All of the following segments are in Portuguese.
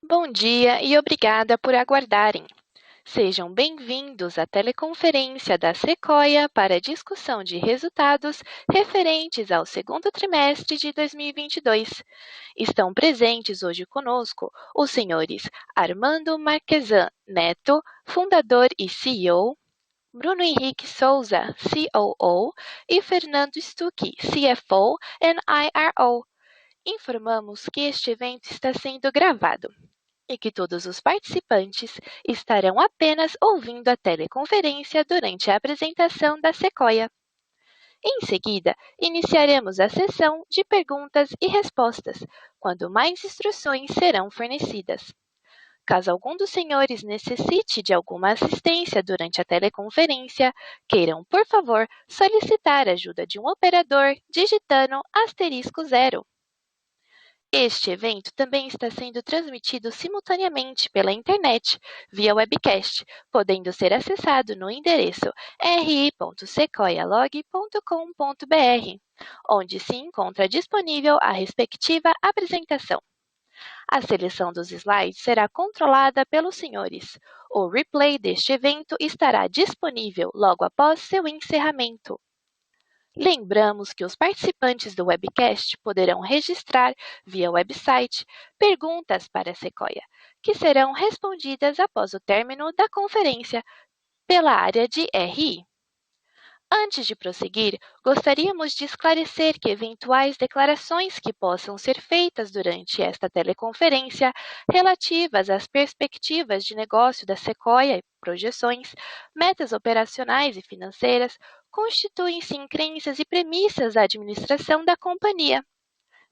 Bom dia e obrigada por aguardarem. Sejam bem-vindos à teleconferência da Sequoia para a discussão de resultados referentes ao segundo trimestre de 2022. Estão presentes hoje conosco os senhores Armando Marquesan Neto, fundador e CEO, Bruno Henrique Souza, COO, e Fernando Stucchi, CFO e IRO. Informamos que este evento está sendo gravado e que todos os participantes estarão apenas ouvindo a teleconferência durante a apresentação da Sequoia. Em seguida, iniciaremos a sessão de perguntas e respostas, quando mais instruções serão fornecidas. Caso algum dos senhores necessite de alguma assistência durante a teleconferência, queiram, por favor, solicitar a ajuda de um operador digitando *0. Este evento também está sendo transmitido simultaneamente pela internet, via webcast, podendo ser acessado no endereço ri.sequoialog.com.br, onde se encontra disponível a respectiva apresentação. A seleção dos slides será controlada pelos senhores. O replay deste evento estará disponível logo após seu encerramento. Lembramos que os participantes do webcast poderão registrar, via website, perguntas para a Sequoia, que serão respondidas após o término da conferência pela área de RI. Antes de prosseguir, gostaríamos de esclarecer que eventuais declarações que possam ser feitas durante esta teleconferência relativas às perspectivas de negócio da Sequoia e projeções, metas operacionais e financeiras, constituem-se em crenças e premissas da administração da companhia,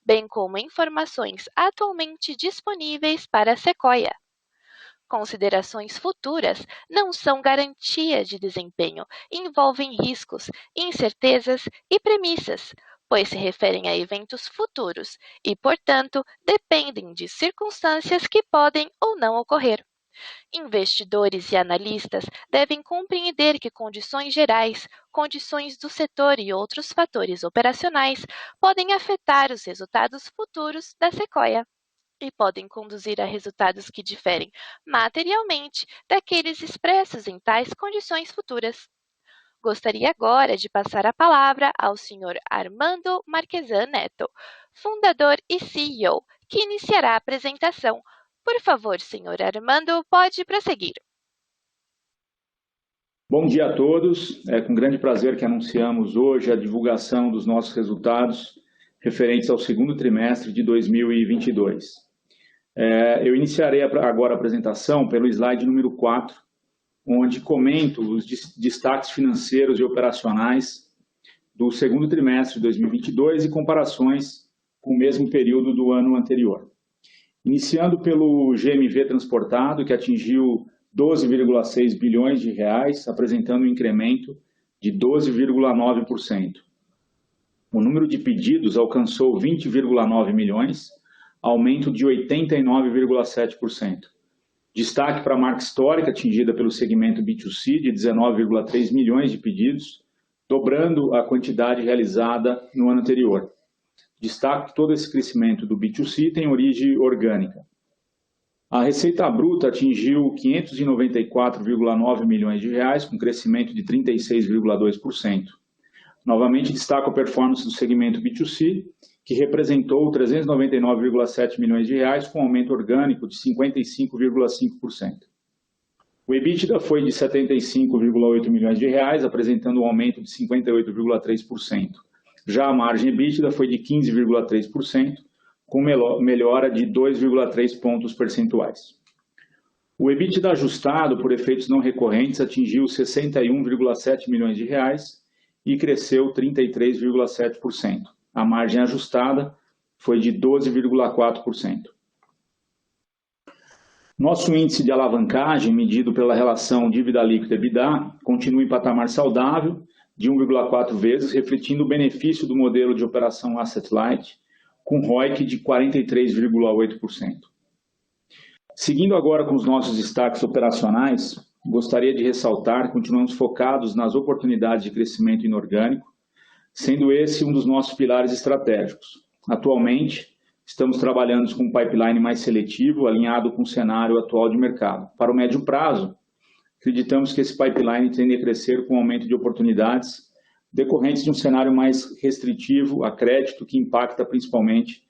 bem como informações atualmente disponíveis para a Sequoia. Considerações futuras não são garantia de desempenho, envolvem riscos, incertezas e premissas, pois se referem a eventos futuros e, portanto, dependem de circunstâncias que podem ou não ocorrer. Investidores e analistas devem compreender que condições gerais, condições do setor e outros fatores operacionais podem afetar os resultados futuros da Sequoia e podem conduzir a resultados que diferem materialmente daqueles expressos em tais condições futuras. Gostaria agora de passar a palavra ao Sr. Armando Marquesan Neto, fundador e CEO, que iniciará a apresentação. Por favor, Sr. Armando, pode prosseguir. Bom dia a todos. É com grande prazer que anunciamos hoje a divulgação dos nossos resultados referentes ao segundo trimestre de 2022. Eu iniciarei agora a apresentação pelo slide número 4, onde comento os destaques financeiros e operacionais do segundo trimestre de 2022 e comparações com o mesmo período do ano anterior. Iniciando pelo GMV transportado, que atingiu 12,6 bilhões de reais, apresentando um incremento de 12,9%. O número de pedidos alcançou 20,9 milhões, aumento de 89,7%. Destaque para a marca histórica atingida pelo segmento B2C, de 19,3 milhões de pedidos, dobrando a quantidade realizada no ano anterior. Destaque que todo esse crescimento do B2C tem origem orgânica. A receita bruta atingiu 594,9 milhões de reais, com crescimento de 36,2%. Novamente, destaco a performance do segmento B2C, que representou 399,7 milhões de reais, com aumento orgânico de 55,5%. O EBITDA foi de 75,8 milhões de reais, apresentando um aumento de 58,3%. Já a margem EBITDA foi de 15,3%, com melhora de 2,3 pontos percentuais. O EBITDA ajustado por efeitos não recorrentes atingiu 61,7 milhões de reais e cresceu 33,7%. A margem ajustada foi de 12,4%. Nosso índice de alavancagem, medido pela relação dívida líquida EBITDA, continua em patamar saudável, de 1,4 vezes, refletindo o benefício do modelo de operação Asset Light, com ROIC de 43,8%. Seguindo agora com os nossos destaques operacionais, gostaria de ressaltar que continuamos focados nas oportunidades de crescimento inorgânico, sendo esse um dos nossos pilares estratégicos. Atualmente, estamos trabalhando com um pipeline mais seletivo, alinhado com o cenário atual de mercado. Para o médio prazo, acreditamos que esse pipeline tende a crescer com aumento de oportunidades decorrentes de um cenário mais restritivo a crédito, que impacta principalmente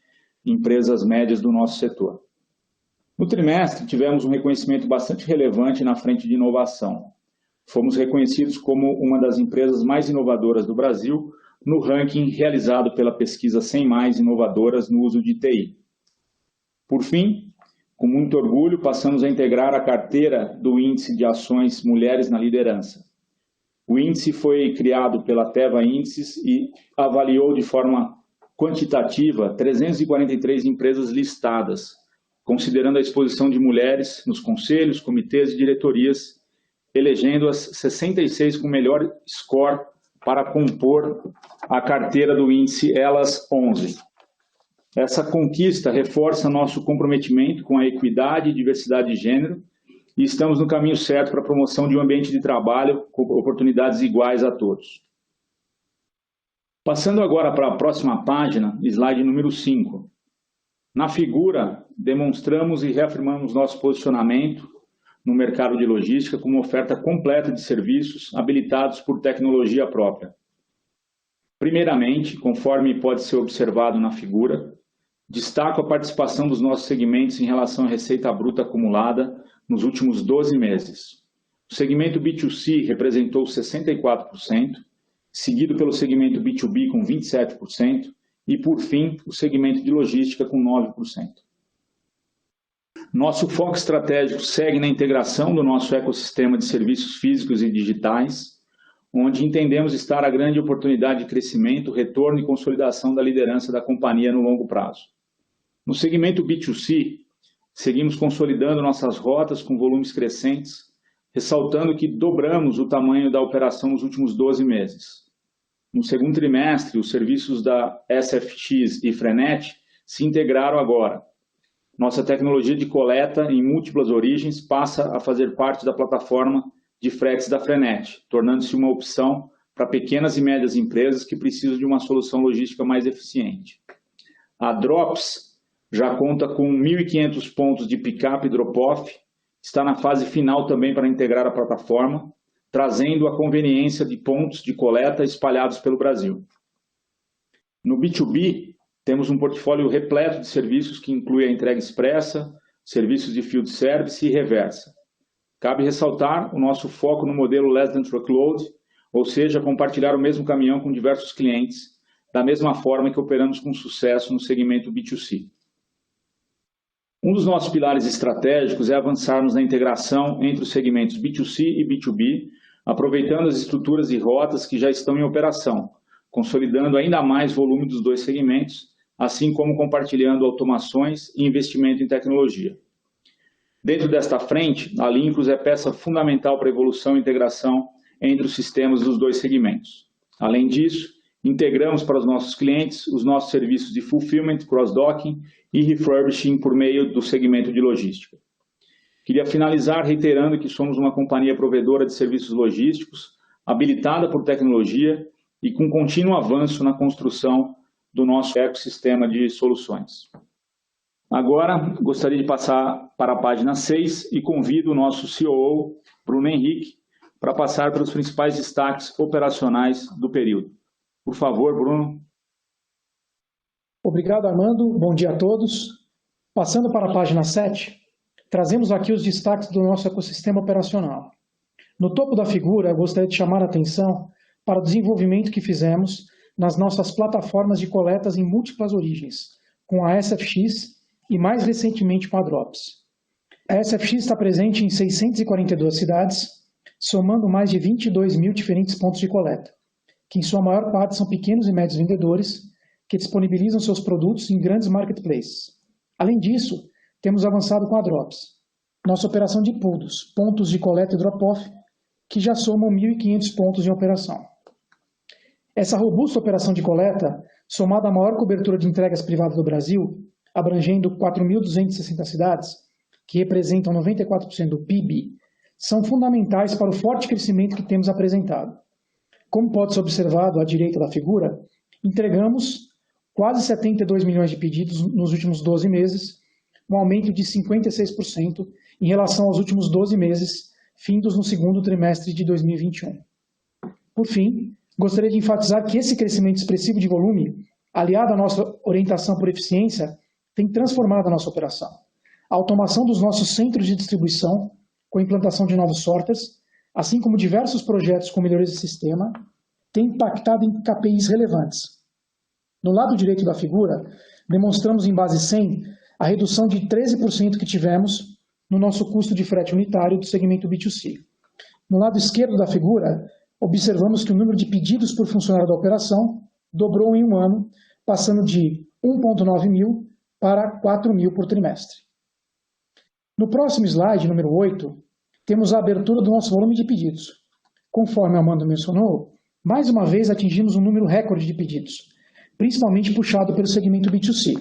empresas médias do nosso setor. No trimestre, tivemos um reconhecimento bastante relevante na frente de inovação. Fomos reconhecidos como uma das empresas mais inovadoras do Brasil no ranking realizado pela pesquisa 100 mais inovadoras no uso de TI. Por fim, com muito orgulho, passamos a integrar a carteira do Índice de Ações Mulheres na Liderança. O índice foi criado pela Teva Índices e avaliou de forma quantitativa 343 empresas listadas, considerando a exposição de mulheres nos conselhos, comitês e diretorias, elegendo as 66 com melhor score para compor a carteira do índice Elas 11. Essa conquista reforça nosso comprometimento com a equidade e diversidade de gênero e estamos no caminho certo para a promoção de um ambiente de trabalho com oportunidades iguais a todos. Passando agora para a próxima página, slide número 5. Na figura, demonstramos e reafirmamos nosso posicionamento no mercado de logística com uma oferta completa de serviços habilitados por tecnologia própria. Primeiramente, conforme pode ser observado na figura, destaco a participação dos nossos segmentos em relação à receita bruta acumulada nos últimos 12 meses. O segmento B2C representou 64%, seguido pelo segmento B2B com 27% e, por fim, o segmento de logística com 9%. Nosso foco estratégico segue na integração do nosso ecossistema de serviços físicos e digitais, onde entendemos estar a grande oportunidade de crescimento, retorno e consolidação da liderança da companhia no longo prazo. No segmento B2C, seguimos consolidando nossas rotas com volumes crescentes, ressaltando que dobramos o tamanho da operação nos últimos 12 meses. No segundo trimestre, os serviços da SFX e Frenet se integraram agora. Nossa tecnologia de coleta em múltiplas origens passa a fazer parte da plataforma de fretes da Frenet, tornando-se uma opção para pequenas e médias empresas que precisam de uma solução logística mais eficiente. A Drops já conta com 1.500 pontos de pick-up e drop-off, está na fase final também para integrar a plataforma, trazendo a conveniência de pontos de coleta espalhados pelo Brasil. No B2B, temos um portfólio repleto de serviços que inclui a entrega expressa, serviços de field service e reversa. Cabe ressaltar o nosso foco no modelo Less Than Truckload, ou seja, compartilhar o mesmo caminhão com diversos clientes, da mesma forma que operamos com sucesso no segmento B2C. Um dos nossos pilares estratégicos é avançarmos na integração entre os segmentos B2C e B2B, aproveitando as estruturas e rotas que já estão em operação, consolidando ainda mais volume dos dois segmentos, assim como compartilhando automações e investimento em tecnologia. Dentro desta frente, a Lincros é peça fundamental para a evolução e integração entre os sistemas dos dois segmentos. Além disso, integramos para os nossos clientes os nossos serviços de fulfillment, cross-docking e refurbishing por meio do segmento de logística. Queria finalizar reiterando que somos uma companhia provedora de serviços logísticos, habilitada por tecnologia e com contínuo avanço na construção do nosso ecossistema de soluções. Agora, gostaria de passar para a página 6 e convido o nosso COO, Bruno Henrique, para passar pelos principais destaques operacionais do período. Por favor, Bruno. Obrigado, Armando. Bom dia a todos. Passando para a página 7, trazemos aqui os destaques do nosso ecossistema operacional. No topo da figura, eu gostaria de chamar a atenção para o desenvolvimento que fizemos nas nossas plataformas de coletas em múltiplas origens, com a SFX e mais recentemente com a Drops. A SFX está presente em 642 cidades, somando mais de 22 mil diferentes pontos de coleta, que em sua maior parte são pequenos e médios vendedores que disponibilizam seus produtos em grandes marketplaces. Além disso, temos avançado com a Drops, nossa operação de PUDOS, pontos de coleta e drop-off, que já somam 1.500 pontos em operação. Essa robusta operação de coleta, somada à maior cobertura de entregas privadas do Brasil, abrangendo 4.260 cidades, que representam 94% do PIB, são fundamentais para o forte crescimento que temos apresentado. Como pode ser observado à direita da figura, entregamos quase 72 milhões de pedidos nos últimos 12 meses, um aumento de 56% em relação aos últimos 12 meses, findos no segundo trimestre de 2021. Por fim, gostaria de enfatizar que esse crescimento expressivo de volume, aliado à nossa orientação por eficiência, tem transformado a nossa operação. A automação dos nossos centros de distribuição, com a implantação de novos sorters, assim como diversos projetos com melhorias de sistema, tem impactado em KPIs relevantes. No lado direito da figura, demonstramos em base 100 a redução de 13% que tivemos no nosso custo de frete unitário do segmento B2C. No lado esquerdo da figura, observamos que o número de pedidos por funcionário da operação dobrou em um ano, passando de 1,9 mil para 4 mil por trimestre. No próximo slide, número 8, temos a abertura do nosso volume de pedidos. Conforme a Amanda mencionou, mais uma vez atingimos um número recorde de pedidos, principalmente puxado pelo segmento B2C.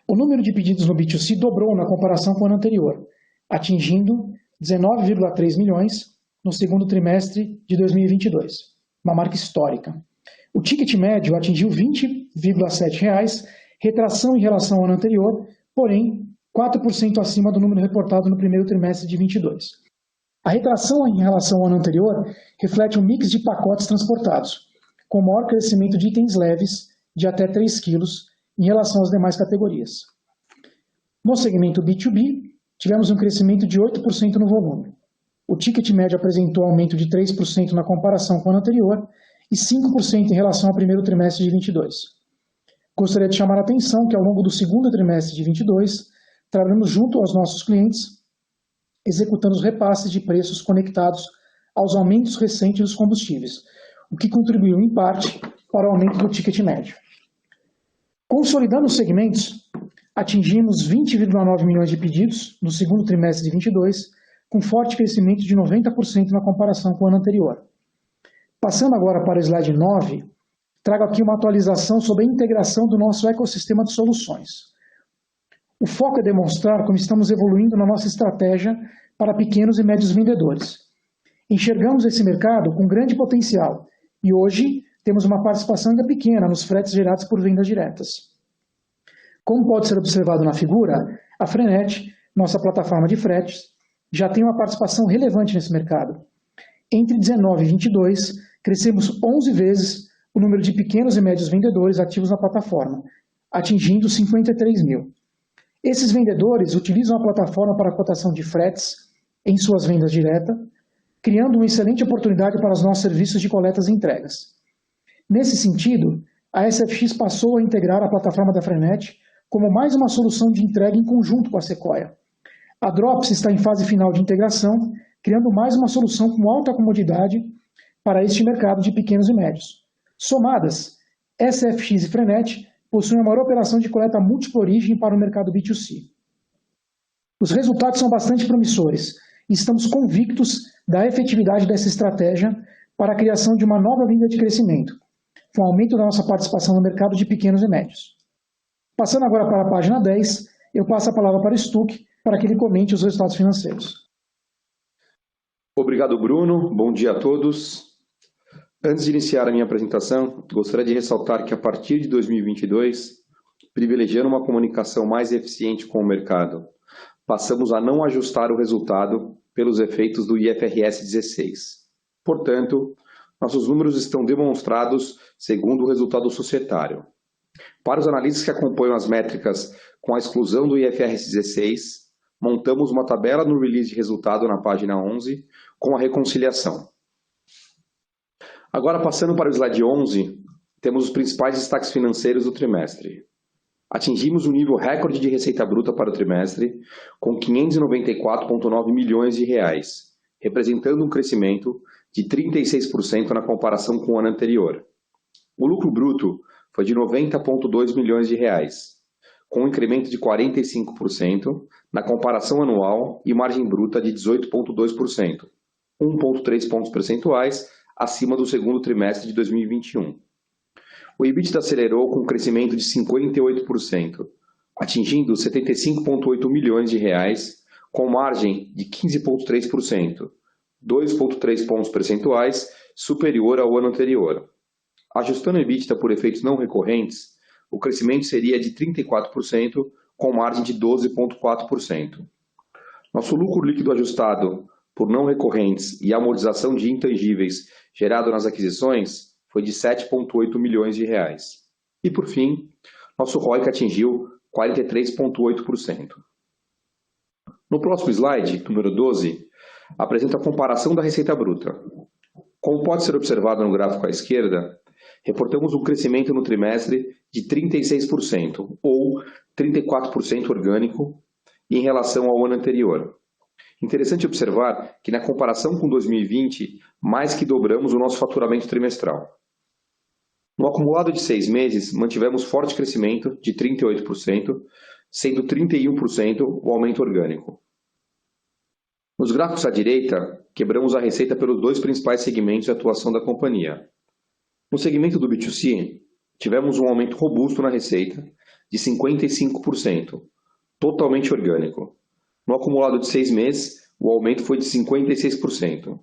O número de pedidos no B2C dobrou na comparação com o ano anterior, atingindo 19,3 milhões no segundo trimestre de 2022, uma marca histórica. O ticket médio atingiu R$ 20,7, retração em relação ao ano anterior, porém 4% acima do número reportado no primeiro trimestre de 2022. A retração em relação ao ano anterior reflete um mix de pacotes transportados, com maior crescimento de itens leves de até 3 kg em relação às demais categorias. No segmento B2B, tivemos um crescimento de 8% no volume. O ticket médio apresentou aumento de 3% na comparação com o ano anterior e 5% em relação ao primeiro trimestre de 2022. Gostaria de chamar a atenção que ao longo do segundo trimestre de 2022, trabalhamos junto aos nossos clientes, executando os repasses de preços conectados aos aumentos recentes dos combustíveis, o que contribuiu em parte para o aumento do ticket médio. Consolidando os segmentos, atingimos 20,9 milhões de pedidos no segundo trimestre de 2022, com forte crescimento de 90% na comparação com o ano anterior. Passando agora para o slide 9, trago aqui uma atualização sobre a integração do nosso ecossistema de soluções. O foco é demonstrar como estamos evoluindo na nossa estratégia para pequenos e médios vendedores. Enxergamos esse mercado com grande potencial e hoje temos uma participação ainda pequena nos fretes gerados por vendas diretas. Como pode ser observado na figura, a Frenet, nossa plataforma de fretes, já tem uma participação relevante nesse mercado. Entre 19 e 22, crescemos 11 vezes o número de pequenos e médios vendedores ativos na plataforma, atingindo 53 mil. Esses vendedores utilizam a plataforma para a cotação de fretes em suas vendas diretas, criando uma excelente oportunidade para os nossos serviços de coletas e entregas. Nesse sentido, a SFX passou a integrar a plataforma da Frenet como mais uma solução de entrega em conjunto com a Sequoia. A Drops está em fase final de integração, criando mais uma solução com alta comodidade para este mercado de pequenos e médios. Somadas, SFX e Frenet possuem a maior operação de coleta múltipla origem para o mercado B2C. Os resultados são bastante promissores e estamos convictos da efetividade dessa estratégia para a criação de uma nova linha de crescimento, com o aumento da nossa participação no mercado de pequenos e médios. Passando agora para a página 10, eu passo a palavra para o Stuck para que ele comente os resultados financeiros. Obrigado, Bruno. Bom dia a todos. Antes de iniciar a minha apresentação, gostaria de ressaltar que a partir de 2022, privilegiando uma comunicação mais eficiente com o mercado, passamos a não ajustar o resultado pelos efeitos do IFRS 16. Portanto, nossos números estão demonstrados segundo o resultado societário. Para os analistas que acompanham as métricas com a exclusão do IFRS 16, montamos uma tabela no release de resultado na página 11 com a reconciliação. Agora, passando para o slide 11, temos os principais destaques financeiros do trimestre. Atingimos um nível recorde de receita bruta para o trimestre, com R$ 594,9 milhões, representando um crescimento de 36% na comparação com o ano anterior. O lucro bruto foi de R$ 90,2 milhões, com um incremento de 45% na comparação anual e margem bruta de 18,2%, 1,3 pontos percentuais acima do segundo trimestre de 2021. O EBITDA acelerou com um crescimento de 58%, atingindo R$ 75,8 milhões, com margem de 15,3%, 2,3 pontos percentuais superior ao ano anterior. Ajustando o EBITDA por efeitos não recorrentes, o crescimento seria de 34%, com margem de 12,4%. Nosso lucro líquido ajustado por não recorrentes e amortização de intangíveis gerado nas aquisições foi de 7,8 milhões de reais. E, por fim, nosso ROIC atingiu 43,8%. No próximo slide, número 12, apresenta a comparação da receita bruta. Como pode ser observado no gráfico à esquerda, reportamos um crescimento no trimestre de 36%, ou 34% orgânico, em relação ao ano anterior. Interessante observar que na comparação com 2020, mais que dobramos o nosso faturamento trimestral. No acumulado de 6 meses, mantivemos forte crescimento de 38%, sendo 31% o aumento orgânico. Nos gráficos à direita, quebramos a receita pelos dois principais segmentos de atuação da companhia. No segmento do B2C, tivemos um aumento robusto na receita de 55%, totalmente orgânico. No acumulado de 6 meses, o aumento foi de 56%.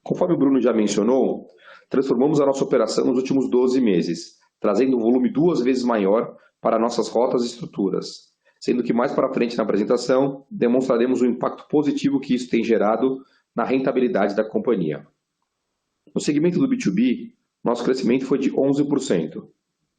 Conforme o Bruno já mencionou, transformamos a nossa operação nos últimos 12 meses, trazendo um volume 2 vezes maior para nossas rotas e estruturas, sendo que mais para frente na apresentação demonstraremos o impacto positivo que isso tem gerado na rentabilidade da companhia. No segmento do B2B, nosso crescimento foi de 11%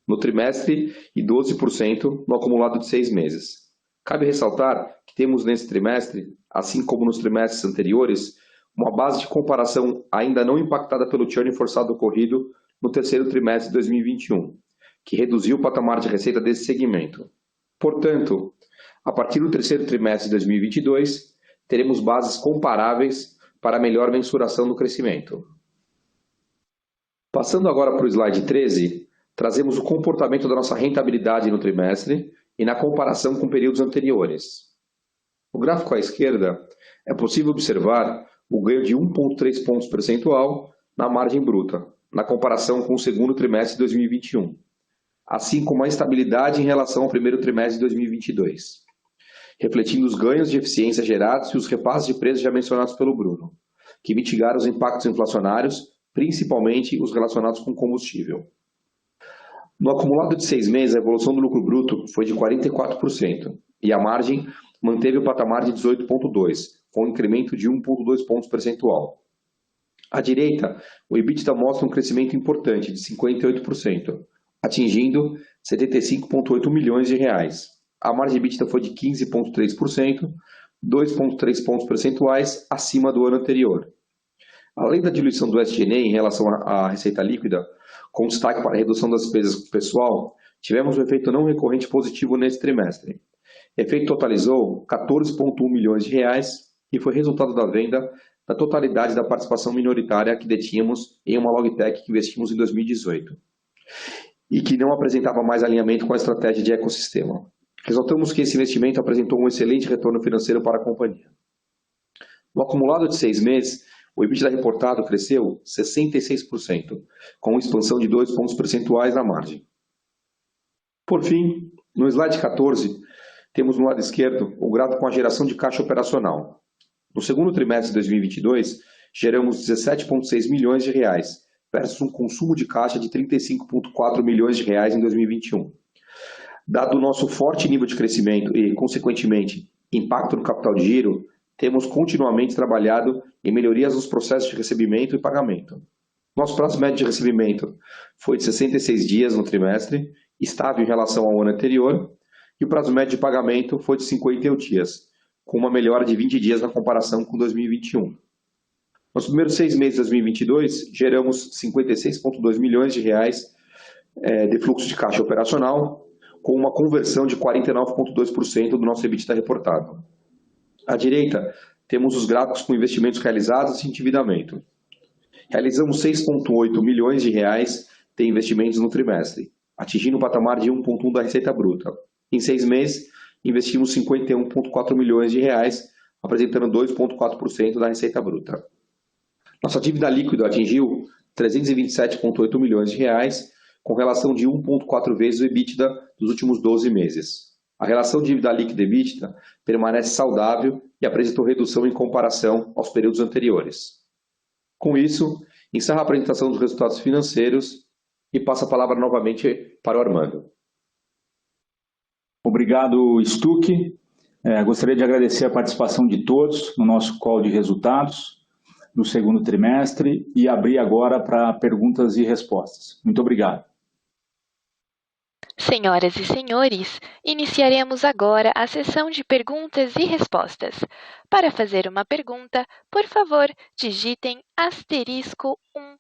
no trimestre e 12% no acumulado de 6 meses. Cabe ressaltar que temos nesse trimestre, assim como nos trimestres anteriores, uma base de comparação ainda não impactada pelo churn forçado ocorrido no terceiro trimestre de 2021, que reduziu o patamar de receita desse segmento. Portanto, a partir do terceiro trimestre de 2022, teremos bases comparáveis para melhor mensuração do crescimento. Passando agora para o slide 13, trazemos o comportamento da nossa rentabilidade no trimestre e na comparação com períodos anteriores. No gráfico à esquerda, é possível observar o ganho de 1,3 pontos percentual na margem bruta, na comparação com o segundo trimestre de 2021, assim como a estabilidade em relação ao primeiro trimestre de 2022, refletindo os ganhos de eficiência gerados e os repasses de preços já mencionados pelo Bruno, que mitigaram os impactos inflacionários, principalmente os relacionados com combustível. No acumulado de 6 meses, a evolução do lucro bruto foi de 44% e a margem manteve o patamar de 18,2%, com um incremento de 1,2 pontos percentual. À direita, o EBITDA mostra um crescimento importante de 58%, atingindo 75,8 milhões de reais. A margem EBITDA foi de 15,3%, 2,3 pontos percentuais acima do ano anterior. Além da diluição do SG&A em relação à receita líquida, com destaque para a redução das despesas com o pessoal, tivemos um efeito não recorrente positivo nesse trimestre. O efeito totalizou 14,1 milhões de reais e foi resultado da venda da totalidade da participação minoritária que detínhamos em uma Logitech que investimos em 2018 e que não apresentava mais alinhamento com a estratégia de ecossistema. Resultamos que esse investimento apresentou um excelente retorno financeiro para a companhia. No acumulado de 6 meses, o EBITDA reportado cresceu 66%, com expansão de 2 pontos percentuais na margem. Por fim, no slide 14, temos no lado esquerdo o gráfico com a geração de caixa operacional. No segundo trimestre de 2022, geramos 17,6 milhões de reais, versus um consumo de caixa de 35,4 milhões de reais em 2021. Dado o nosso forte nível de crescimento e, consequentemente, impacto no capital de giro, temos continuamente trabalhado em melhorias nos processos de recebimento e pagamento. Nosso prazo médio de recebimento foi de 66 dias no trimestre, estável em relação ao ano anterior, e o prazo médio de pagamento foi de 51 dias, com uma melhora de 20 dias na comparação com 2021. Nos primeiros 6 meses de 2022, geramos 56,2 milhões de reais de fluxo de caixa operacional, com uma conversão de 49,2% do nosso EBITDA reportado. À direita, temos os gráficos com investimentos realizados e endividamento. Realizamos 6,8 milhões de reais de investimentos no trimestre, atingindo o patamar de 1,1 da receita bruta. Em 6 meses, investimos 51,4 milhões de reais, apresentando 2,4% da receita bruta. Nossa dívida líquida atingiu 327,8 milhões de reais, com relação de 1,4 vezes o EBITDA dos últimos 12 meses. A relação dívida líquida e EBITDA permanece saudável e apresentou redução em comparação aos períodos anteriores. Com isso, encerro a apresentação dos resultados financeiros e passo a palavra novamente para o Armando. Obrigado, Stuck. Gostaria de agradecer a participação de todos no nosso call de resultados do segundo trimestre e abrir agora para perguntas e respostas. Muito obrigado. Senhoras e senhores, iniciaremos agora a sessão de perguntas e respostas. Para fazer uma pergunta, por favor, digitem *1.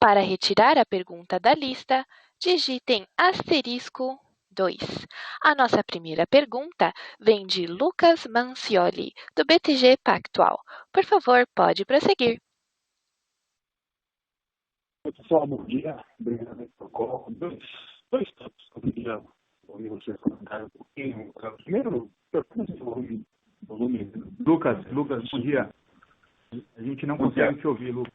Para retirar a pergunta da lista, digitem *2. A nossa primeira pergunta vem de Lucas Mancioli, do BTG Pactual. Por favor, pode prosseguir. Pessoal, bom dia. Obrigado pelo call. Dois tópicos que eu queria ouvir vocês comentarem um pouquinho. Primeiro, pergunta de volume. Lucas, bom dia. A gente não consegue te ouvir, Lucas.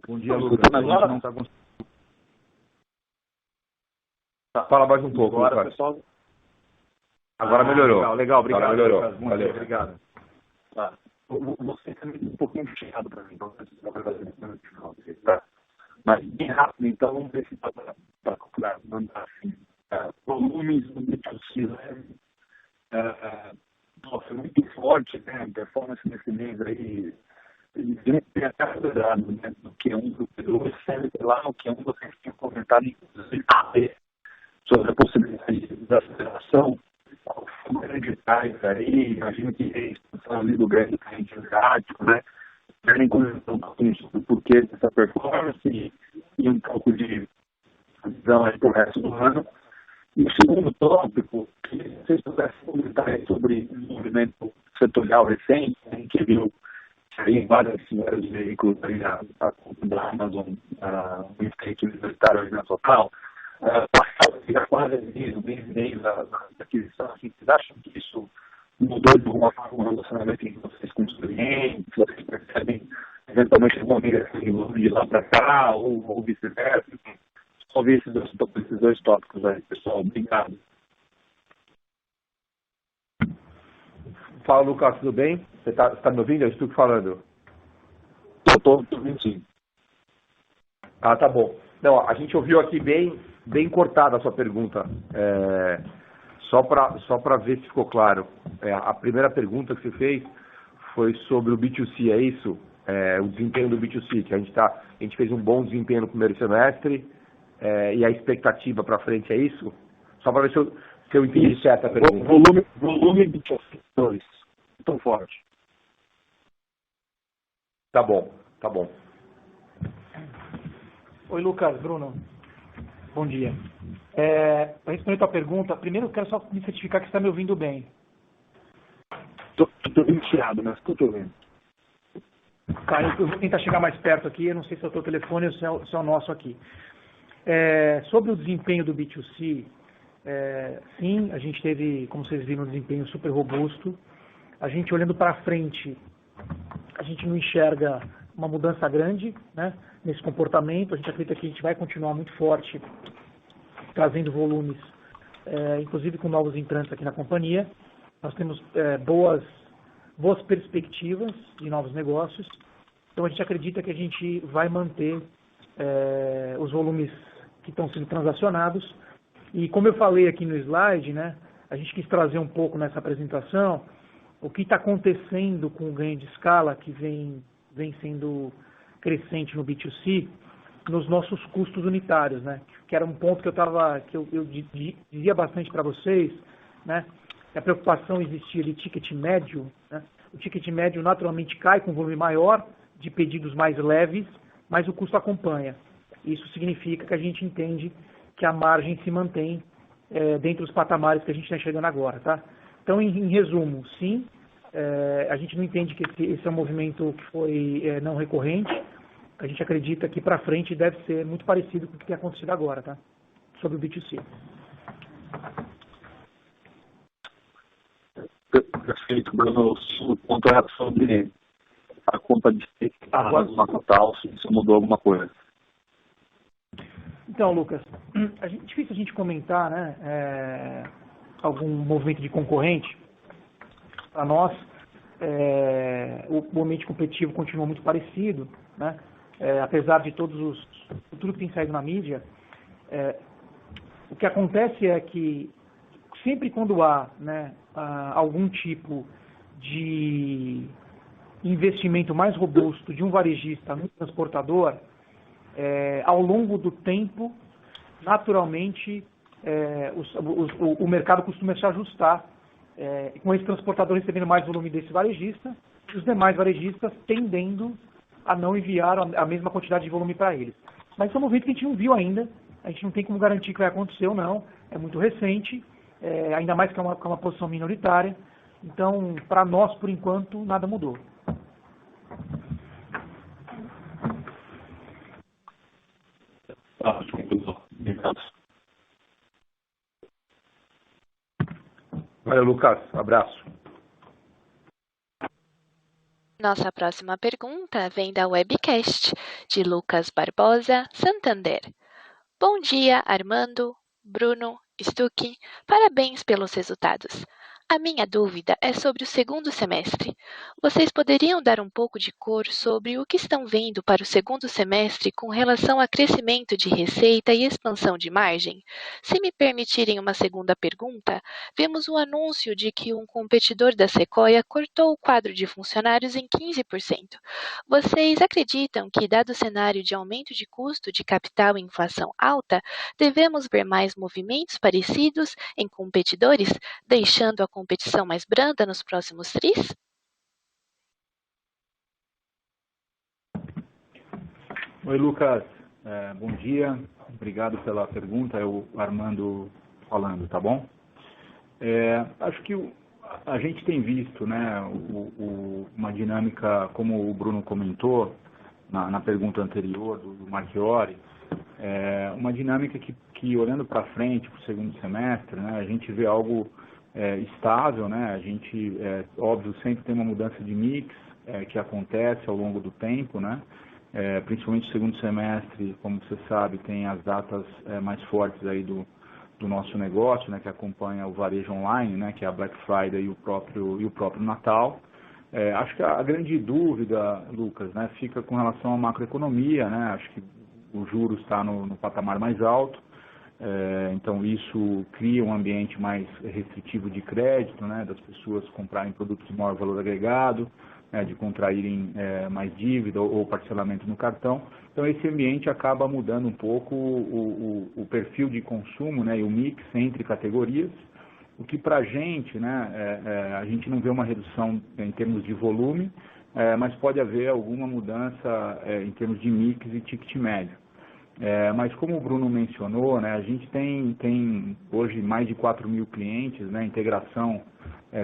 Bom dia, Lucas. A gente não está conseguindo. Fala mais um pouco, agora, Lucas. pessoal. Agora melhorou. Legal, obrigado. Agora melhorou. Lucas. Bom dia, obrigado. Tá. Você também um pouquinho puxado para mim, então não vai fazer no final, tá? Mas bem rápido, então vamos ver se dá para mandar assim. Volumes do B2C foi muito forte, né? A performance nesse mês aí, tem até acelerado, né? Do Q1 do Q2, sempre lá no Q1 vocês tinham comentado, inclusive, sobre a possibilidade de desaceleração. Qual foi o grande drive aí? Imagino que a expansão ali do grande cliente asiático, né? Querem comentar um pouquinho sobre o porquê dessa performance e um pouco de visão aí para o resto do ano. E o segundo tópico, que vocês pudessem comentar aí sobre o movimento setorial recente, né, que viu aí vários veículos aí, a conta da Amazon, o stake universitário aí na Total, passava já quase bem meio da aquisição. Assim, vocês acham que isso mudou de alguma forma o relacionamento entre vocês com os clientes? Vocês percebem eventualmente alguma migração de lá para cá ou vice-versa? Só ver esses dois tópicos aí, pessoal. Obrigado. Fala, Lucas, tudo bem? Você tá me ouvindo? Eu estou falando. Estou ouvindo, sim. Ah, tá bom. Não, a gente ouviu aqui bem cortada a sua pergunta. Só para ver se ficou claro. A primeira pergunta que você fez foi sobre o B2C, é isso? O desempenho do B2C, que a gente fez um bom desempenho no primeiro semestre, e a expectativa para frente é isso? Só para ver se eu entendi certo a pergunta. Volume B2C 2, tão forte. Tá bom. Oi, Lucas, Bruno. Bom dia. Para responder a tua pergunta, primeiro eu quero só me certificar que você está me ouvindo bem. Estou iniciado, mas estou te ouvindo. Cara, eu vou tentar chegar mais perto aqui, eu não sei se é o teu telefone ou se é o nosso aqui. Sobre o desempenho do B2C, sim, a gente teve, como vocês viram, um desempenho super robusto. A gente olhando para frente, a gente não enxerga uma mudança grande, né, nesse comportamento. A gente acredita que a gente vai continuar muito forte, trazendo volumes, inclusive com novos entrantes aqui na companhia. Nós temos boas perspectivas de novos negócios. Então a gente acredita que a gente vai manter os volumes que estão sendo transacionados. E como eu falei aqui no slide, né, a gente quis trazer um pouco nessa apresentação o que está acontecendo com o ganho de escala que vem sendo crescente no B2C, nos nossos custos unitários, né? Que era um ponto que eu dizia bastante para vocês, né? A preocupação existia de ticket médio, né? O ticket médio naturalmente cai com volume maior, de pedidos mais leves, mas o custo acompanha. Isso significa que a gente entende que a margem se mantém dentro dos patamares que a gente está chegando agora, tá? Então, em resumo, sim, a gente não entende que esse é um movimento que foi não recorrente. A gente acredita que para frente deve ser muito parecido com o que tem acontecido agora, tá? Sobre o B2C. Perfeito, Bruno. O ponto é sobre a conta de stake na Total, se isso mudou alguma coisa. Então, Lucas, difícil a gente comentar, né, algum movimento de concorrente. Para nós, o ambiente competitivo continua muito parecido, né? apesar de tudo que tem saído na mídia, o que acontece é que sempre quando há, né, algum tipo de investimento mais robusto de um varejista no transportador, ao longo do tempo, naturalmente, o mercado costuma se ajustar, com esse transportador recebendo mais volume desse varejista, e os demais varejistas tendendo a não enviar a mesma quantidade de volume para eles. Mas isso é um movimento que a gente não viu ainda, a gente não tem como garantir que vai acontecer ou não, é muito recente, ainda mais que é uma posição minoritária. Então, para nós, por enquanto, nada mudou. Valeu, Lucas. Abraço. Nossa próxima pergunta vem da webcast de Lucas Barbosa, Santander. Bom dia, Armando, Bruno, Stuck. Parabéns pelos resultados. A minha dúvida é sobre o segundo semestre. Vocês poderiam dar um pouco de cor sobre o que estão vendo para o segundo semestre com relação a crescimento de receita e expansão de margem? Se me permitirem uma segunda pergunta, vemos o anúncio de que um competidor da Sequoia cortou o quadro de funcionários em 15%. Vocês acreditam que, dado o cenário de aumento de custo de capital e inflação alta, devemos ver mais movimentos parecidos em competidores, deixando a competição mais branda nos próximos tris? Oi, Lucas. Bom dia. Obrigado pela pergunta. É o Armando falando, tá bom? Acho que a gente tem visto, né, uma dinâmica, como o Bruno comentou na pergunta anterior do Marchiori, uma dinâmica que olhando para frente, para o segundo semestre, né, a gente vê algo estável, né? A gente, óbvio, sempre tem uma mudança de mix que acontece ao longo do tempo, né? Principalmente no segundo semestre, como você sabe, tem as datas mais fortes aí do nosso negócio, né? Que acompanha o varejo online, né? Que é a Black Friday e o próprio Natal. Acho que a grande dúvida, Lucas, né? Fica com relação à macroeconomia, né? Acho que o juros está no patamar mais alto. Então isso cria um ambiente mais restritivo de crédito, né, das pessoas comprarem produtos de maior valor agregado, né, de contraírem mais dívida ou parcelamento no cartão. Então esse ambiente acaba mudando um pouco o perfil de consumo, né, e o mix entre categorias, o que para a gente, né, a gente não vê uma redução em termos de volume, mas pode haver alguma mudança em termos de mix e ticket médio. Mas como o Bruno mencionou, né, a gente tem hoje mais de 4.000 clientes, né, integração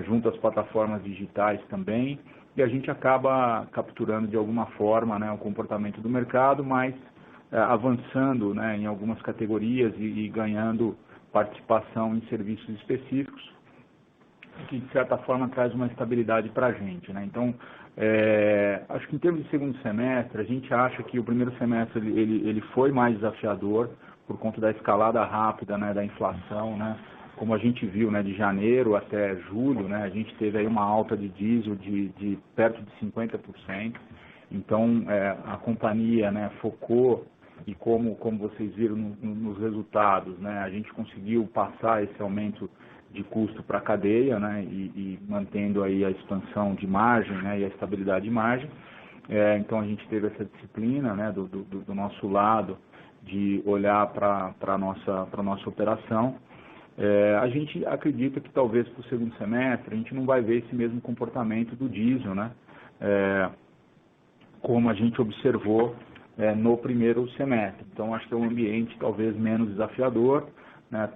junto às plataformas digitais também, e a gente acaba capturando de alguma forma, né, o comportamento do mercado, mas avançando, né, em algumas categorias e ganhando participação em serviços específicos, que de certa forma traz uma estabilidade para a gente, né? Então, acho que em termos de segundo semestre, a gente acha que o primeiro semestre ele foi mais desafiador por conta da escalada rápida, né, da inflação, né? Como a gente viu, né, de janeiro até julho, né, a gente teve aí uma alta de diesel de perto de 50%. Então, a companhia, né, focou, e como vocês viram nos resultados, né, a gente conseguiu passar esse aumento de custo para a cadeia, né, e mantendo aí a expansão de margem, né, e a estabilidade de margem. Então a gente teve essa disciplina, né, do nosso lado de olhar para a nossa operação. A gente acredita que talvez para o segundo semestre a gente não vai ver esse mesmo comportamento do diesel, né, como a gente observou no primeiro semestre. Então acho que é um ambiente talvez menos desafiador, né?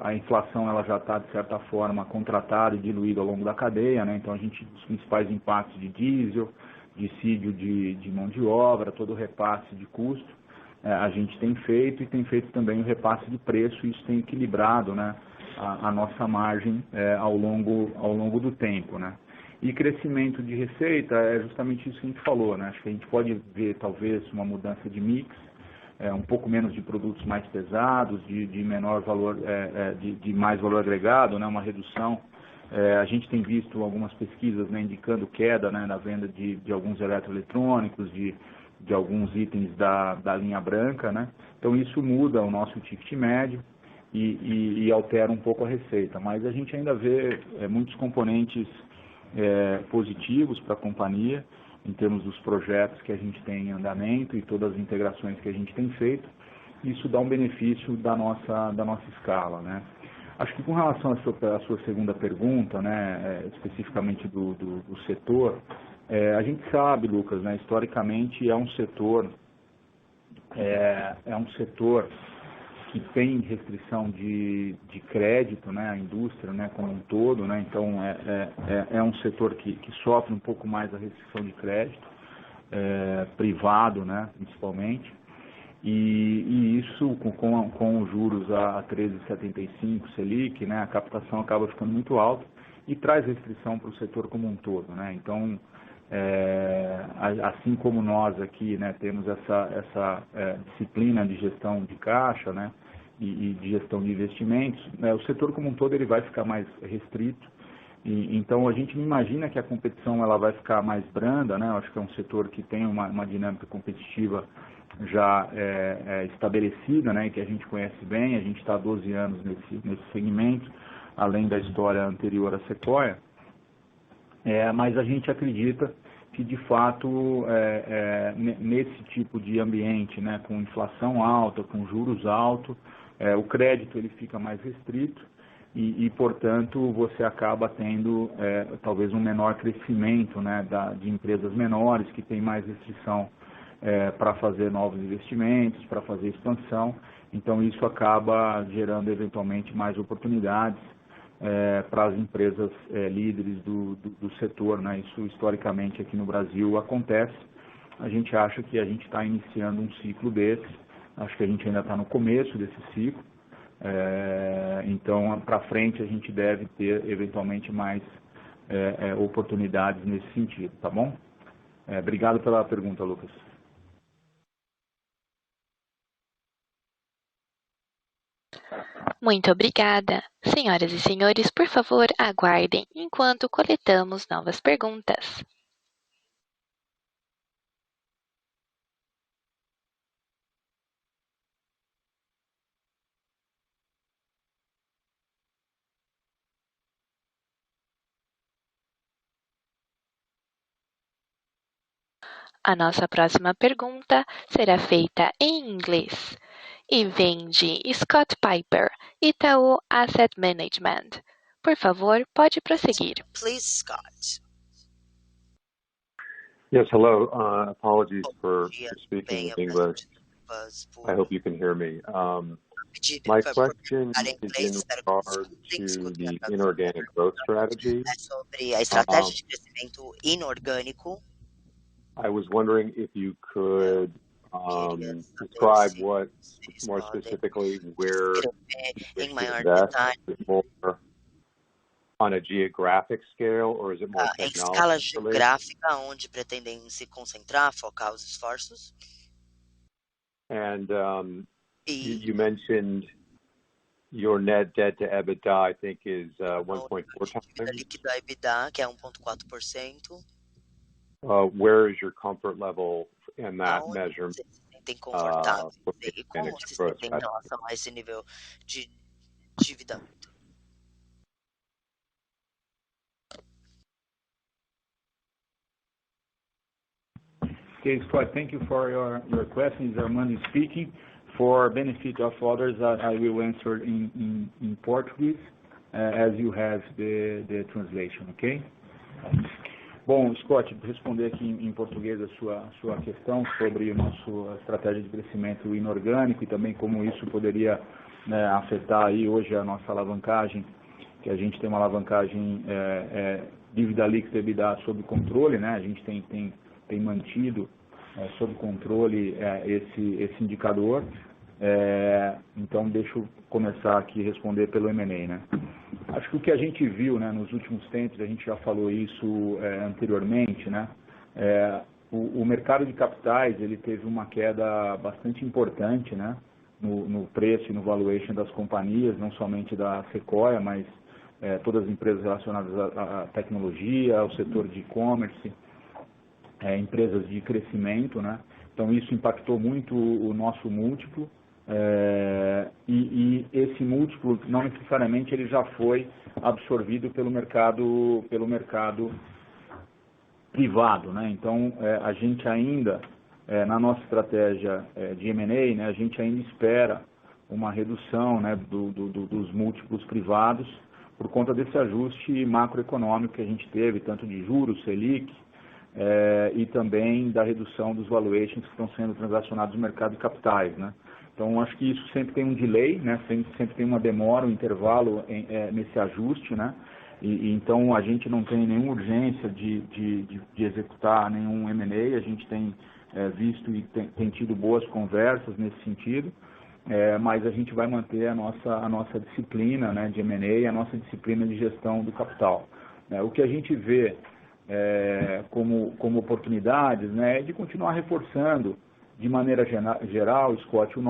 A inflação ela já está de certa forma contratada e diluída ao longo da cadeia, né? Então os principais impactos de diesel, dissídio de mão de obra, todo o repasse de custo, a gente tem feito, e tem feito também o repasse de preço, e isso tem equilibrado, né, a nossa margem ao longo do tempo, né? E crescimento de receita é justamente isso que a gente falou, né? Acho que a gente pode ver talvez uma mudança de mix, um pouco menos de produtos mais pesados, de menor valor, de mais valor agregado, né, uma redução. A gente tem visto algumas pesquisas, né, indicando queda, né, na venda de alguns eletroeletrônicos, de de alguns itens da linha branca, né? Então isso muda o nosso ticket médio e altera um pouco a receita, mas a gente ainda vê muitos componentes positivos para a companhia, em termos dos projetos que a gente tem em andamento e todas as integrações que a gente tem feito. Isso dá um benefício da nossa escala, né? Acho que com relação à sua segunda pergunta, né, especificamente do setor, a gente sabe, Lucas, né, historicamente é um setor que tem restrição de crédito, né, a indústria, né, como um todo, né, então é um setor que sofre um pouco mais a restrição de crédito, privado, né, principalmente, e isso com os juros a 13,75 Selic, né, a captação acaba ficando muito alta e traz restrição para o setor como um todo, né, então assim como nós aqui, né, temos essa disciplina de gestão de caixa, né, e de gestão de investimentos, né, o setor como um todo ele vai ficar mais restrito, e então a gente não imagina que a competição ela vai ficar mais branda, né, eu acho que é um setor que tem uma dinâmica competitiva já estabelecida, né, que a gente conhece bem, a gente está há 12 anos nesse segmento, além da história anterior à Sequoia, mas a gente acredita que, de fato, nesse tipo de ambiente, né, com inflação alta, com juros altos, o crédito ele fica mais restrito e portanto, você acaba tendo talvez um menor crescimento, né, de empresas menores que têm mais restrição para fazer novos investimentos, para fazer expansão. Então, isso acaba gerando, eventualmente, mais oportunidades para as empresas líderes do setor, né? Isso historicamente aqui no Brasil acontece. A gente acha que a gente está iniciando um ciclo desse, acho que a gente ainda está no começo desse ciclo, então para frente a gente deve ter eventualmente mais oportunidades nesse sentido, tá bom? Obrigado pela pergunta, Lucas. Muito obrigada. Senhoras e senhores, por favor, aguardem enquanto coletamos novas perguntas. A nossa próxima pergunta será feita em inglês e vem de Scott Piper, Itaú Asset Management. Por favor, pode prosseguir. Please, Scott. Yes, hello. Apologies for speaking in English. I hope you can hear me. My question is in regard to the inorganic growth strategy. Sobre a estratégia de crescimento inorgânico. I was wondering if you could describe what, more specifically, where you invest. Is it more on a geographic scale, or is it more em escala geográfica, onde pretendem se concentrar, focar os esforços? And you mentioned your net debt to EBITDA, I think, is 1.4 times. Líquido a EBITDA, que é 1.4%. Where is your comfort level in that measurement? Tem confortável e como você se tem em relação a esse nível de endividamento? Okay, Scott, thank you for your questions. Armando speaking. For benefit of others, I will answer in Portuguese as you have the translation, okay? Bom, Scott, responder aqui em português a sua questão sobre a nossa estratégia de crescimento inorgânico e também como isso poderia, né, afetar aí hoje a nossa alavancagem, que a gente tem uma alavancagem dívida líquida EBITDA sob controle, né? A gente tem mantido sob controle esse indicador. Então, deixa eu começar aqui a responder pelo M&A, né? Acho que o que a gente viu, né, nos últimos tempos, a gente já falou isso anteriormente, né? O mercado de capitais ele teve uma queda bastante importante, né, no preço e no valuation das companhias, não somente da Sequoia, mas todas as empresas relacionadas à tecnologia, ao setor de e-commerce, empresas de crescimento, né? Então, isso impactou muito o nosso múltiplo, e esse múltiplo, não necessariamente, ele já foi absorvido pelo mercado privado, né? Então, a gente ainda, na nossa estratégia de M&A, né, a gente ainda espera uma redução, né, dos múltiplos privados por conta desse ajuste macroeconômico que a gente teve, tanto de juros, Selic, e também da redução dos valuations que estão sendo transacionados no mercado de capitais, né? Então, acho que isso sempre tem um delay, né? Sempre tem uma demora, um intervalo nesse ajuste, né? Então, a gente não tem nenhuma urgência de executar nenhum M&A, a gente tem visto e tem tido boas conversas nesse sentido, mas a gente vai manter a nossa disciplina, né, de M&A, a nossa disciplina de gestão do capital. O que a gente vê como oportunidades, né, é de continuar reforçando de maneira geral, Scott, o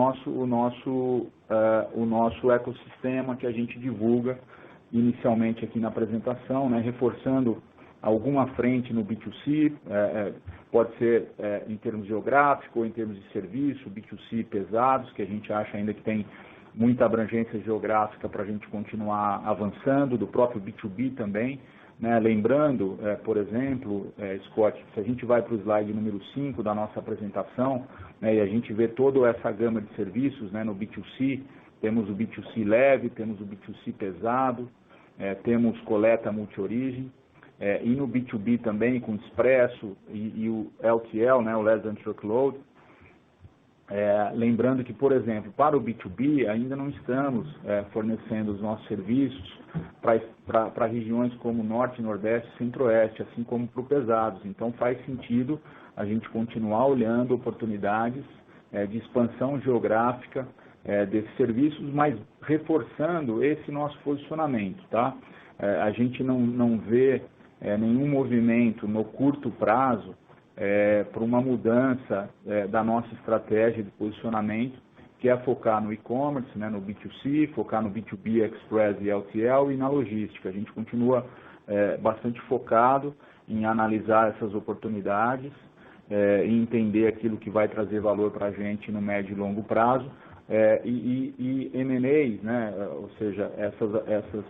nosso ecossistema que a gente divulga inicialmente aqui na apresentação, né, reforçando alguma frente no B2C, pode ser em termos geográficos ou em termos de serviço, B2C pesados, que a gente acha ainda que tem muita abrangência geográfica para a gente continuar avançando, do próprio B2B também, né? Lembrando, por exemplo, Scott, se a gente vai para o slide número 5 da nossa apresentação, né, e a gente vê toda essa gama de serviços, né, no B2C, temos o B2C leve, temos o B2C pesado, temos coleta multi-origem, e no B2B também com Expresso e o LTL, né, o Less Than Truckload. Lembrando que, por exemplo, para o B2B ainda não estamos fornecendo os nossos serviços para regiões como Norte, Nordeste, Centro-Oeste, assim como para o pesados. Então faz sentido a gente continuar olhando oportunidades de expansão geográfica desses serviços, mas reforçando esse nosso posicionamento, tá? A gente não vê nenhum movimento no curto prazo para uma mudança da nossa estratégia de posicionamento, que é focar no e-commerce, né, no B2C, focar no B2B, Express e LTL e na logística. A gente continua bastante focado em analisar essas oportunidades e entender aquilo que vai trazer valor para a gente no médio e longo prazo. E M&As, né, ou seja, essas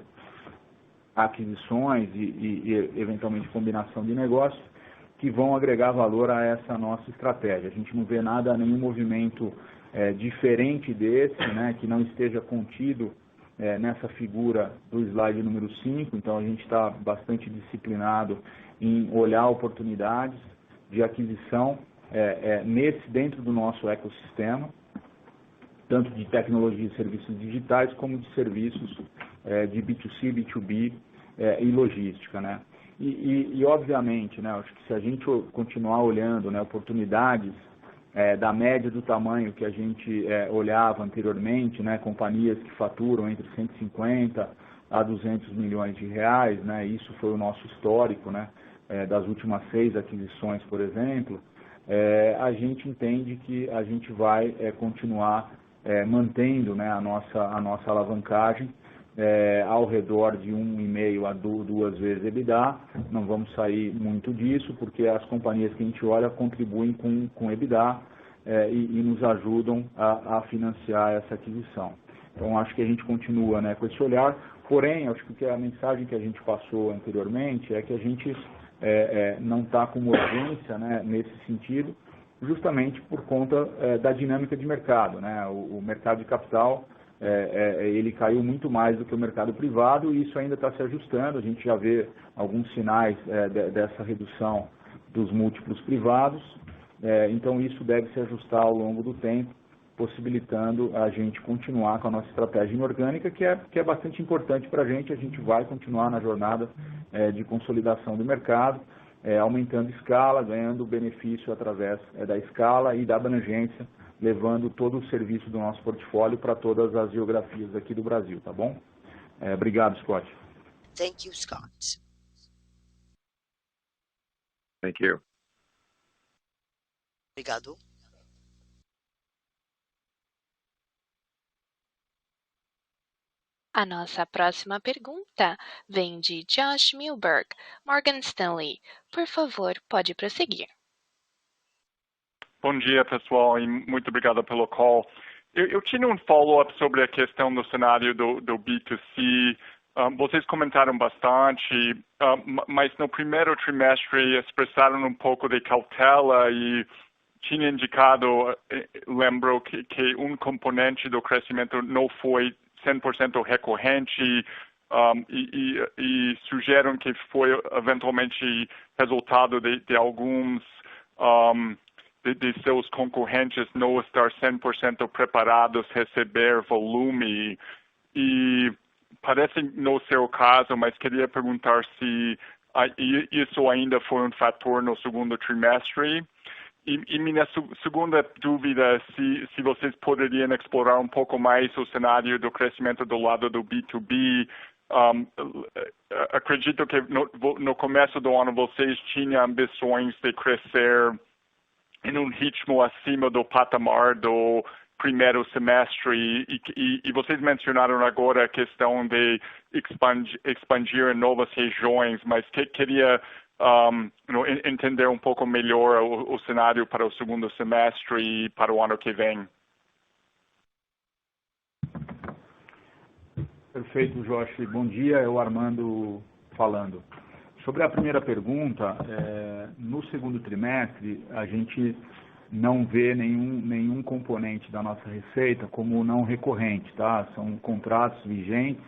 aquisições e eventualmente combinação de negócios que vão agregar valor a essa nossa estratégia. A gente não vê nenhum movimento diferente desse, né, que não esteja contido nessa figura do slide número 5, então a gente está bastante disciplinado em olhar oportunidades de aquisição dentro do nosso ecossistema, tanto de tecnologia e serviços digitais, como de serviços de B2C, B2B e logística, né? E obviamente, né, acho que se a gente continuar olhando, né, oportunidades da média do tamanho que a gente olhava anteriormente, né, companhias que faturam entre 150 a 200 milhões de reais, né, isso foi o nosso histórico, né, das últimas 6 aquisições, por exemplo, a gente entende que a gente vai continuar mantendo, né, a nossa alavancagem ao redor de 1,5 a 2 vezes EBITDA. Não vamos sair muito disso, porque as companhias que a gente olha contribuem com EBITDA e nos ajudam a financiar essa aquisição. Então, acho que a gente continua, né, com esse olhar, porém, acho que a mensagem que a gente passou anteriormente é que a gente não está com urgência, né, nesse sentido, justamente por conta da dinâmica de mercado, né? O mercado de capital ele caiu muito mais do que o mercado privado e isso ainda está se ajustando. A gente já vê alguns sinais dessa redução dos múltiplos privados, então isso deve se ajustar ao longo do tempo, possibilitando a gente continuar com a nossa estratégia inorgânica, que é bastante importante para a gente. A gente vai continuar na jornada de consolidação do mercado, aumentando escala, ganhando benefício através da escala e da abrangência, levando todo o serviço do nosso portfólio para todas as geografias aqui do Brasil, tá bom? Obrigado, Scott. Thank you, Scott. Thank you. Obrigado. A nossa próxima pergunta vem de Josh Milberg, Morgan Stanley. Por favor, pode prosseguir. Bom dia, pessoal, e muito obrigado pelo call. Eu tinha um follow-up sobre a questão do cenário do B2C. Vocês comentaram bastante, mas no primeiro trimestre expressaram um pouco de cautela e tinha indicado, lembro que um componente do crescimento não foi 100% recorrente e sugerem que foi eventualmente resultado de alguns de seus concorrentes não estar 100% preparados a receber volume. E parece não ser o caso, mas queria perguntar se isso ainda foi um fator no segundo trimestre. E minha segunda dúvida é se vocês poderiam explorar um pouco mais o cenário do crescimento do lado do B2B. Acredito que no começo do ano vocês tinham ambições de crescer em um ritmo acima do patamar do primeiro semestre e vocês mencionaram agora a questão de expandir em novas regiões, mas queria entender um pouco melhor o cenário para o segundo semestre e para o ano que vem. Perfeito, Josh. Bom dia, é o Armando falando. Sobre a primeira pergunta, no segundo trimestre, a gente não vê nenhum componente da nossa receita como não recorrente, tá? São contratos vigentes.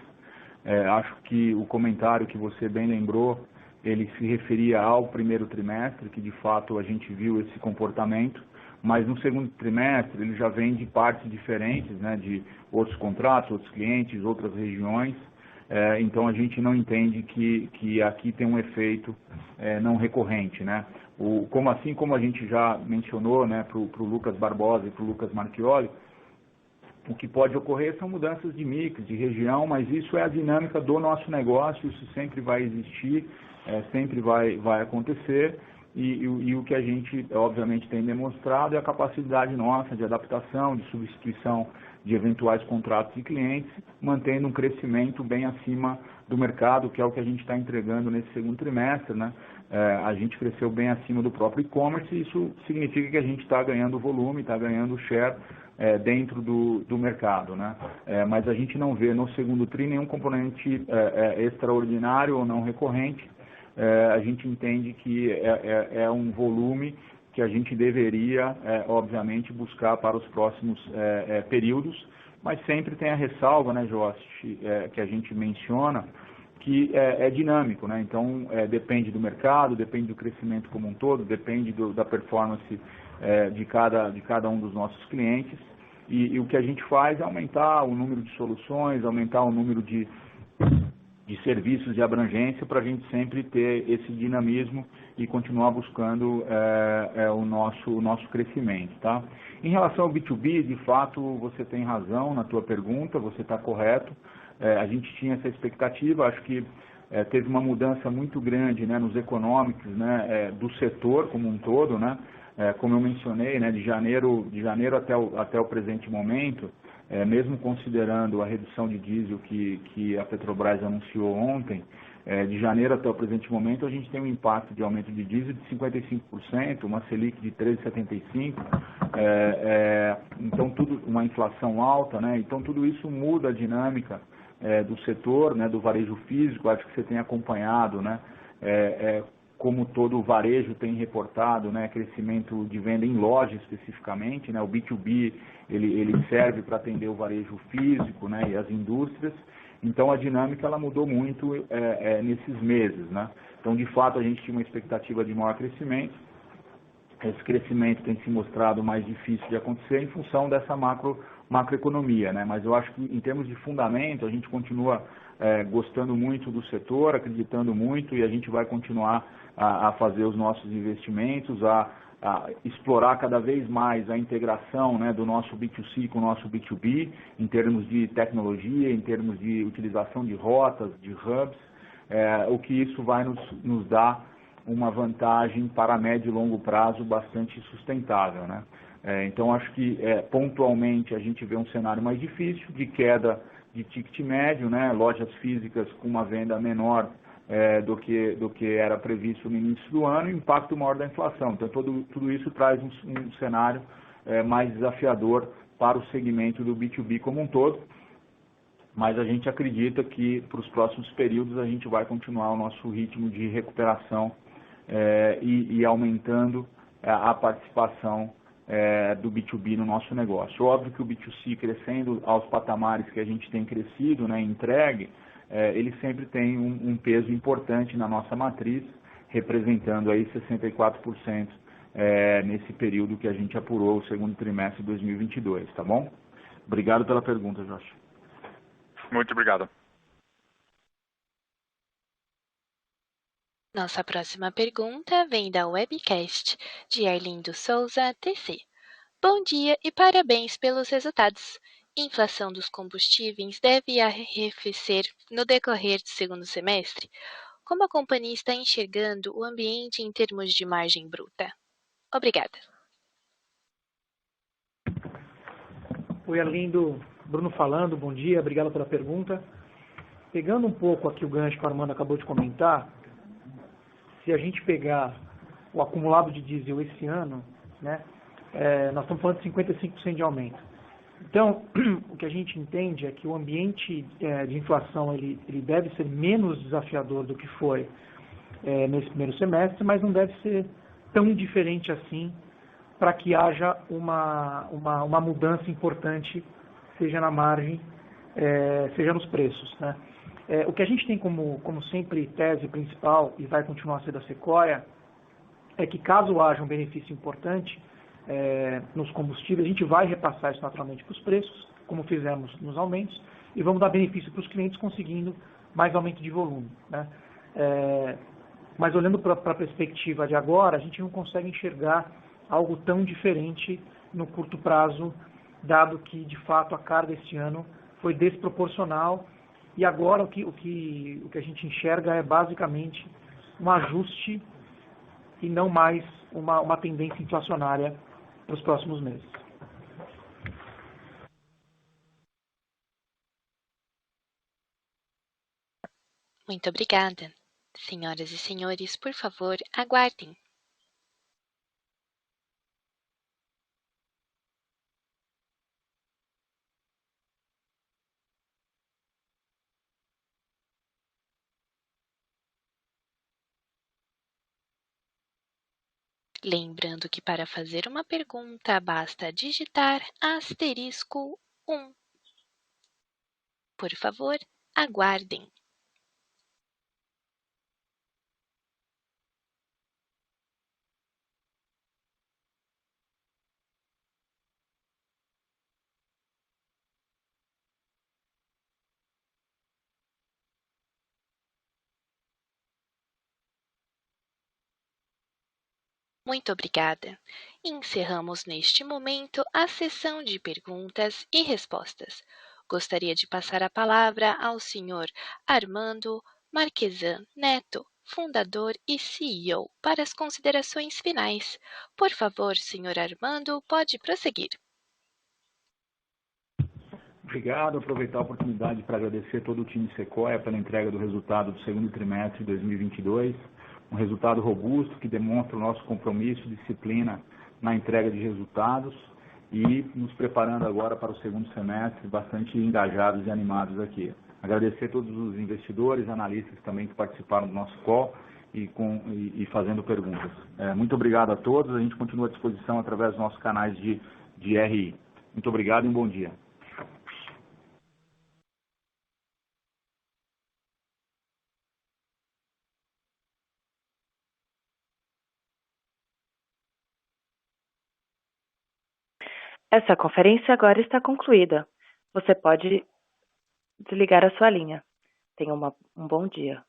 Acho que o comentário que você bem lembrou, ele se referia ao primeiro trimestre, que de fato a gente viu esse comportamento, mas no segundo trimestre ele já vem de partes diferentes, né? De outros contratos, outros clientes, outras regiões. Então a gente não entende que aqui tem um efeito não recorrente, né? Como a gente já mencionou, né, para o Lucas Barbosa e para o Lucas Marchioli, o que pode ocorrer são mudanças de mix, de região, mas isso é a dinâmica do nosso negócio, isso sempre vai existir, sempre vai acontecer, e o que a gente, obviamente, tem demonstrado é a capacidade nossa de adaptação, de substituição de eventuais contratos de clientes, mantendo um crescimento bem acima do mercado, que é o que a gente está entregando nesse segundo trimestre, né? A gente cresceu bem acima do próprio e-commerce e isso significa que a gente está ganhando volume, está ganhando share dentro do mercado, né? Mas a gente não vê no segundo tri nenhum componente extraordinário ou não recorrente. A gente entende que é um volume que a gente deveria, obviamente, buscar para os próximos períodos, mas sempre tem a ressalva, né, Josh, que a gente menciona, que é dinâmico, né? Então, depende do mercado, depende do crescimento como um todo, depende da performance de cada um dos nossos clientes, e o que a gente faz é aumentar o número de soluções, aumentar o número de serviços de abrangência para a gente sempre ter esse dinamismo e continuar buscando o nosso crescimento, tá? Em relação ao B2B, de fato, você tem razão na tua pergunta, você está correto. A gente tinha essa expectativa, acho que teve uma mudança muito grande, né, nos econômicos, né, do setor como um todo, né? Como eu mencionei, né, de janeiro até o presente momento, mesmo considerando a redução de diesel que a Petrobras anunciou ontem, de janeiro até o presente momento, a gente tem um impacto de aumento de diesel de 55%, uma Selic de 13,75%, então uma inflação alta, né? Então tudo isso muda a dinâmica do setor, né, do varejo físico. Acho que você tem acompanhado, né, como todo o varejo tem reportado, né, crescimento de venda em loja especificamente, né? O B2B ele serve para atender o varejo físico, né, e as indústrias. Então a dinâmica ela mudou muito nesses meses, né? Então de fato a gente tinha uma expectativa de maior crescimento. Esse crescimento tem se mostrado mais difícil de acontecer em função dessa macroeconomia, né? Mas eu acho que em termos de fundamento a gente continua gostando muito do setor, acreditando muito, e a gente vai continuar a fazer os nossos investimentos, a explorar cada vez mais a integração, né, do nosso B2C com o nosso B2B, em termos de tecnologia, em termos de utilização de rotas, de hubs, o que isso vai nos dar uma vantagem para médio e longo prazo bastante sustentável, né? Então, acho que pontualmente a gente vê um cenário mais difícil, de queda de ticket médio, né? Lojas físicas com uma venda menor do que era previsto no início do ano, e o impacto maior da inflação. Então, tudo isso traz um cenário mais desafiador para o segmento do B2B como um todo, mas a gente acredita que para os próximos períodos a gente vai continuar o nosso ritmo de recuperação e aumentando a participação do B2B no nosso negócio. Óbvio que o B2C crescendo aos patamares que a gente tem crescido, né, entregue, ele sempre tem um peso importante na nossa matriz, representando aí 64% nesse período que a gente apurou, o segundo trimestre de 2022, tá bom? Obrigado pela pergunta, Josh. Muito obrigado. Nossa próxima pergunta vem da webcast de Arlindo Souza, TC. Bom dia e parabéns pelos resultados. Inflação dos combustíveis deve arrefecer no decorrer do segundo semestre? Como a companhia está enxergando o ambiente em termos de margem bruta? Obrigada. Oi, Arlindo. Bruno falando, bom dia, obrigado pela pergunta. Pegando um pouco aqui o gancho que o Armando acabou de comentar, se a gente pegar o acumulado de diesel esse ano, né, nós estamos falando de 55% de aumento. Então, o que a gente entende é que o ambiente de inflação ele deve ser menos desafiador do que foi nesse primeiro semestre, mas não deve ser tão diferente assim para que haja uma mudança importante, seja na margem, seja nos preços, né? O que a gente tem como sempre tese principal, e vai continuar a ser da Sequoia, é que caso haja um benefício importante nos combustíveis, a gente vai repassar isso naturalmente para os preços, como fizemos nos aumentos, e vamos dar benefício para os clientes conseguindo mais aumento de volume, né? Mas olhando para a perspectiva de agora, a gente não consegue enxergar algo tão diferente no curto prazo, dado que, de fato, a carga este ano foi desproporcional, e agora o que a gente enxerga é basicamente um ajuste e não mais uma tendência inflacionária para os próximos meses. Muito obrigada. Senhoras e senhores, por favor, aguardem. Lembrando que para fazer uma pergunta basta digitar *1. Por favor, aguardem. Muito obrigada. Encerramos neste momento a sessão de perguntas e respostas. Gostaria de passar a palavra ao senhor Armando Marchesan Neto, fundador e CEO, para as considerações finais. Por favor, senhor Armando, pode prosseguir. Obrigado. Aproveitar a oportunidade para agradecer todo o time Sequoia pela entrega do resultado do segundo trimestre de 2022. Um resultado robusto que demonstra o nosso compromisso e disciplina na entrega de resultados e nos preparando agora para o segundo semestre, bastante engajados e animados aqui. Agradecer a todos os investidores, analistas também que participaram do nosso call e fazendo perguntas. Muito obrigado a todos, a gente continua à disposição através dos nossos canais de RI. Muito obrigado e um bom dia. Essa conferência agora está concluída. Você pode desligar a sua linha. Tenha um bom dia.